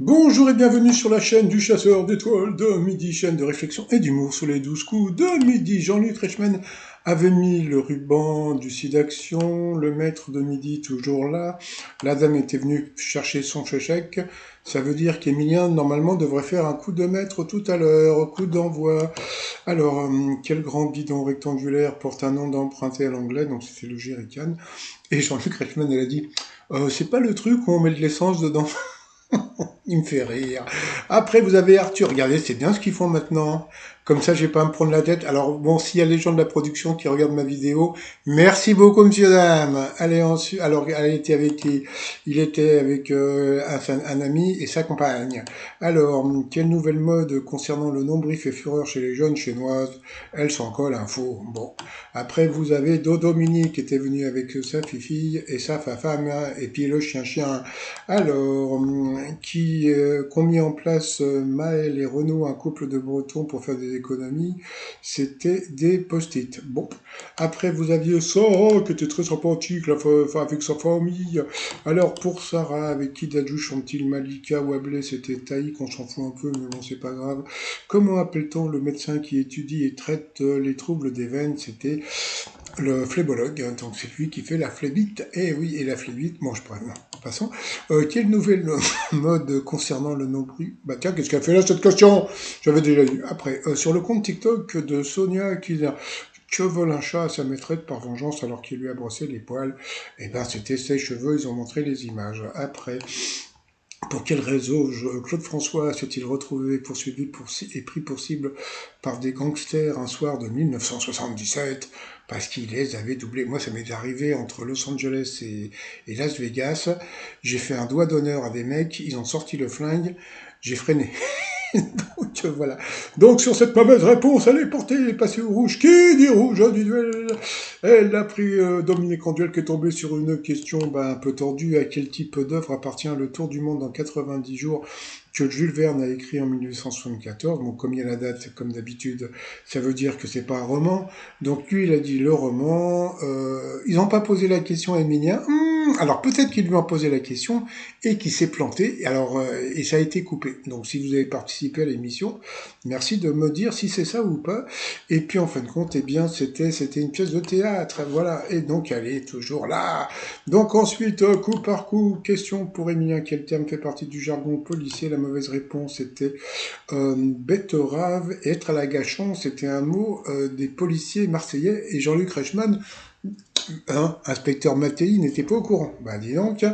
Bonjour et bienvenue sur la chaîne du chasseur d'étoiles de midi, chaîne de réflexion et d'humour sur les 12 coups de midi. Jean-Luc Reichmann avait mis le ruban du SIDAction, le maître de midi toujours là. La dame était venue chercher son chèque. Ça veut dire qu'Emilien, normalement, devrait faire un coup de maître tout à l'heure, coup d'envoi. Alors, quel grand bidon rectangulaire porte un nom d'emprunté à l'anglais, donc c'était le jerrycan. Et Jean-Luc Reichmann, elle a dit, c'est pas le truc où on met de l'essence dedans. Il me fait rire. Après, vous avez Arthur. Regardez, c'est bien ce qu'ils font maintenant. Comme ça, j'ai pas à me prendre la tête. Alors, bon, s'il y a les gens de la production qui regardent ma vidéo, merci beaucoup, monsieur, dame. Allez, ensuite, alors, elle était avec qui? Il était avec un ami et sa compagne. Alors, quelle nouvelle mode concernant le nombril fait fureur chez les jeunes chinoises? Elle s'en colle un faux. Bon. Après, vous avez Dodomini qui était venu avec sa fille et sa femme, et puis le chien-chien. Alors, qu'ont mis en place Maël et Renaud, un couple de Bretons, pour faire des économies, c'était des post-it. Bon, après vous aviez Sarah, qui était très sympathique, avec sa famille. Alors pour Sarah, avec qui Dadju chante-t-il Malika ou Ablé, c'était Taïk, on s'en fout un peu, mais bon, c'est pas grave. Comment appelle-t-on le médecin qui étudie et traite les troubles des veines? C'était le phlébologue, hein, donc c'est lui qui fait la phlébite. Et oui, et la phlébite, bon, je pourrais, non, passons. Quelle nouvelle mode concernant le nombril? Bah tiens, qu'est-ce qu'elle fait là, cette question? J'avais déjà lu. Après, sur le compte TikTok de Sonia qui dit que vole un chat à sa maîtresse par vengeance alors qu'il lui a brossé les poils? Eh ben, c'était ses cheveux, ils ont montré les images. Après, pour quel réseau Claude François s'est-il retrouvé poursuivi et pris pour cible par des gangsters un soir de 1977 parce qu'il les avait doublés? Moi, ça m'est arrivé entre Los Angeles et Las Vegas. J'ai fait un doigt d'honneur à des mecs, ils ont sorti le flingue, j'ai freiné. Donc voilà. Donc sur cette mauvaise réponse, elle est portée, elle est passée au rouge. Qui dit rouge du duel? Elle a pris Dominique Anduel qui est tombé sur une question un peu tordue. À quel type d'œuvre appartient Le Tour du monde en 90 jours que Jules Verne a écrit en 1874? Bon, comme il y a la date, comme d'habitude, ça veut dire que c'est pas un roman. Donc lui, il a dit le roman. Ils n'ont pas posé la question à Emilien. Alors peut-être qu'ils lui ont posé la question et qu'il s'est planté. Alors et ça a été coupé. Donc si vous avez participé à l'émission, merci de me dire si c'est ça ou pas. Et puis en fin de compte, eh bien c'était une pièce de théâtre, voilà. Et donc elle est toujours là. Donc ensuite, coup par coup, question pour Emilien, quel terme fait partie du jargon policier? La mauvaise réponse était betterave. Et être à la gâchon, c'était un mot des policiers marseillais. Et Jean-Luc Reichmann, hein, inspecteur Mattei, n'était pas au courant. Bah dis donc.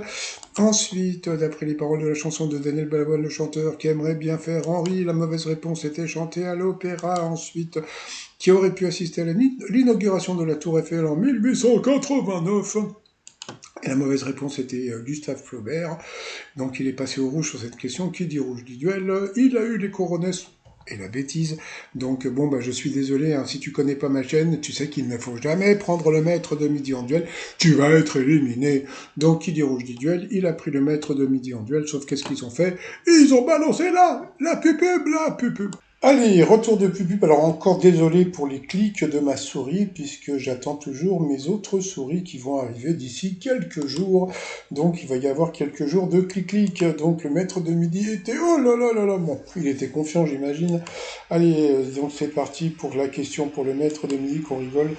Ensuite, d'après les paroles de la chanson de Daniel Balavoine, le chanteur qui aimerait bien faire Henri, la mauvaise réponse était chanter à l'opéra. Ensuite, qui aurait pu assister à l'inauguration de la Tour Eiffel en 1889? Et la mauvaise réponse était Gustave Flaubert. Donc il est passé au rouge sur cette question. Qui dit rouge dit duel? Il a eu les coronets et la bêtise. Donc bon, je suis désolé, hein, si tu connais pas ma chaîne, tu sais qu'il ne faut jamais prendre le maître de midi en duel, tu vas être éliminé. Donc qui dit rouge dit duel, il a pris le maître de midi en duel, sauf qu'est-ce qu'ils ont fait? Ils ont balancé la pupube, la pupube. Allez, retour de pupube. Alors encore désolé pour les clics de ma souris, puisque j'attends toujours mes autres souris qui vont arriver d'ici quelques jours. Donc il va y avoir quelques jours de clic-clic. Donc le maître de midi était... Oh là là là là. Bon, il était confiant, j'imagine. Allez, donc c'est parti pour la question pour le maître de midi qu'on rigole.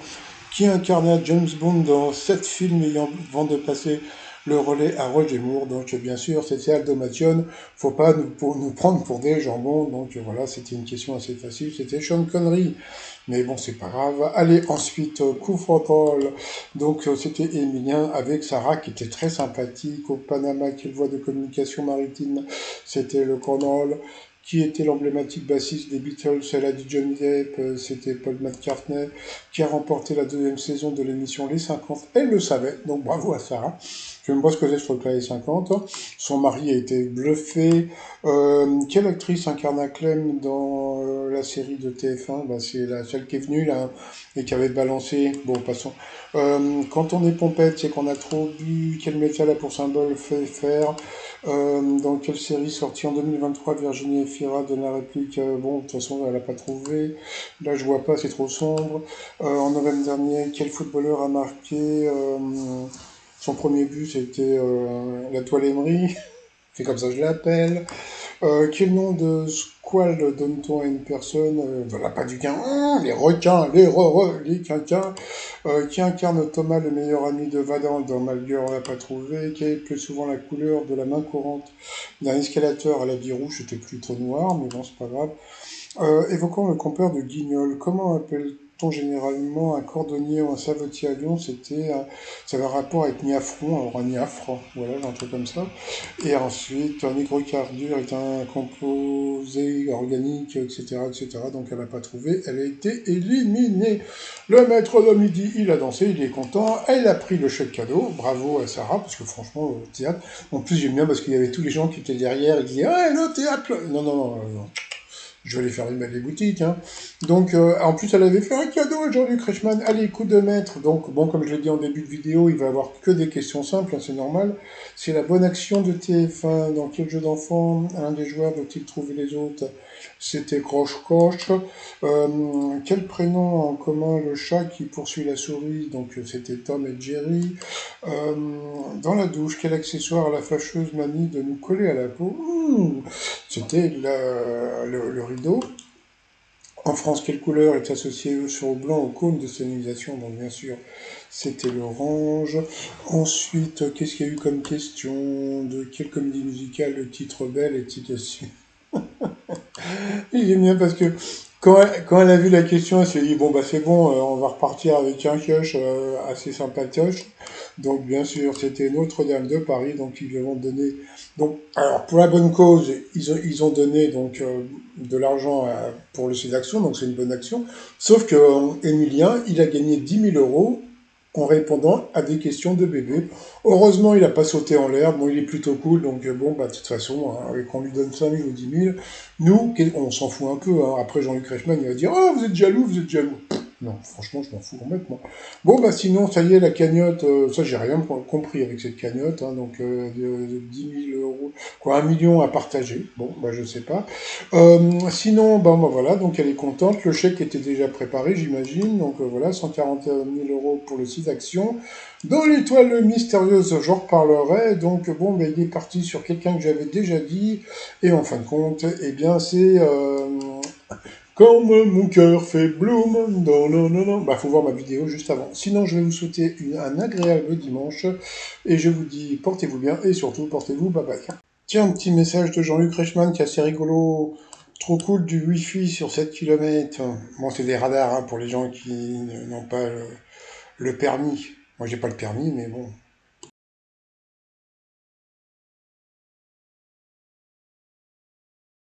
Qui incarna James Bond dans 7 films ayant vent de passer le relais à Roger Moore? Donc bien sûr, c'était Aldo Macione. Faut pas nous prendre pour des jambons. Donc voilà, c'était une question assez facile. C'était Sean Connery. Mais bon, c'est pas grave. Allez, ensuite, coup fatal. Donc c'était Emilien avec Sarah qui était très sympathique. Au Panama, quelle voie de communication maritime? C'était le Connell. Qui était l'emblématique bassiste des Beatles? Elle a dit Johnny Depp, c'était Paul McCartney, qui a remporté la deuxième saison de l'émission Les 50. Elle le savait, donc bravo à Sarah. Je ne sais pas ce que c'est sur le clavier 50. Son mari a été bluffé. Quelle actrice incarna Clem dans la série de TF1? C'est celle qui est venue là et qui avait balancé. Bon, passons. Quand on est pompette, c'est qu'on a trop bu. Quel métal a pour symbole fait faire? Dans quelle série sortie en 2023 Virginie Efira donne la réplique? Bon, de toute façon, elle n'a pas trouvé. Là, je vois pas, c'est trop sombre. En novembre dernier, quel footballeur a marqué son premier but? C'était la toile Emery. c'est comme ça que je l'appelle. Quel nom de squale donne-t-on à une personne voilà, pas du gain, les requins, les quinquins, qui incarne Thomas, le meilleur ami de Vadan dans Malgueur, on l'a pas trouvé, qui est le plus souvent la couleur de la main courante d'un escalateur à l'habit rouge, c'était plutôt noir, mais bon, c'est pas grave. Évoquons le compère de Guignol. Comment appelle-t-on généralement un cordonnier ou un savetier à Lyon? Ça avait un rapport avec Niafron, alors un Niafre, voilà, un truc comme ça. Et ensuite, un hydrocarbure est un composé organique, etc., etc. Donc elle n'a pas trouvé, elle a été éliminée. Le maître de midi, il a dansé, il est content, elle a pris le chèque cadeau. Bravo à Sarah, parce que franchement, au théâtre, en plus j'aime bien parce qu'il y avait tous les gens qui étaient derrière, ils disaient ah, le théâtre! Non, non, non, non. Je vais aller faire les boutiques. Hein. Donc, en plus, elle avait fait un cadeau à Jean-Luc Reichmann. Allez, coup de maître. Donc, bon, comme je l'ai dit en début de vidéo, il va avoir que des questions simples, hein, c'est normal. C'est la bonne action de TF1. Dans quel jeu d'enfant un des joueurs doit-il trouver les autres? C'était Croche-Coche. Quel prénom a en commun le chat qui poursuit la souris? Donc, c'était Tom et Jerry. Euh, dans la douche, quel accessoire a la fâcheuse manie de nous coller à la peau? C'était le rideau. En France, quelle couleur est associée sur le blanc au cône de signalisation? Donc bien sûr, c'était l'orange. Ensuite, qu'est-ce qu'il y a eu comme question? De quelle comédie musicale le titre Belle est-il issu? Il est bien parce que quand elle a vu la question, elle s'est dit bon bah c'est bon, on va repartir avec un pioche assez sympatoche. Donc bien sûr, c'était Notre-Dame de Paris, donc ils lui ont donné. Donc alors pour la bonne cause, ils ont donné donc de l'argent pour le site d'action, donc c'est une bonne action. Sauf que Emilien, il a gagné 10 000 € en répondant à des questions de bébé. Heureusement, il n'a pas sauté en l'air. Bon, il est plutôt cool, donc bon, bah, de toute façon, hein, qu'on lui donne 5 000 ou 10 000, nous, on s'en fout un peu. Hein. Après, Jean-Luc Reichmann, il va dire oh, vous êtes jaloux, vous êtes jaloux. Non, franchement, je m'en fous complètement. Bon, bah sinon, ça y est, la cagnotte, ça, j'ai rien compris avec cette cagnotte. Hein, donc, de 10 000 euros, quoi, 1 million à partager. Bon, bah, je sais pas. Sinon, bah, voilà, donc elle est contente. Le chèque était déjà préparé, j'imagine. Donc, voilà, 141 000 € pour le site d'action. Dans l'étoile mystérieuse, j'en reparlerai. Donc, bon, bah, il est parti sur quelqu'un que j'avais déjà dit. Et en fin de compte, eh bien, c'est comme mon cœur fait bloom. Non, non, non, non. Bah, faut voir ma vidéo juste avant. Sinon, je vais vous souhaiter un agréable dimanche. Et je vous dis, portez-vous bien et surtout, portez-vous bye bye. Tiens, un petit message de Jean-Luc Reichmann qui est assez rigolo. Trop cool du Wi-Fi sur 7 km. Bon, c'est des radars hein, pour les gens qui n'ont pas le permis. Moi, j'ai pas le permis, mais bon.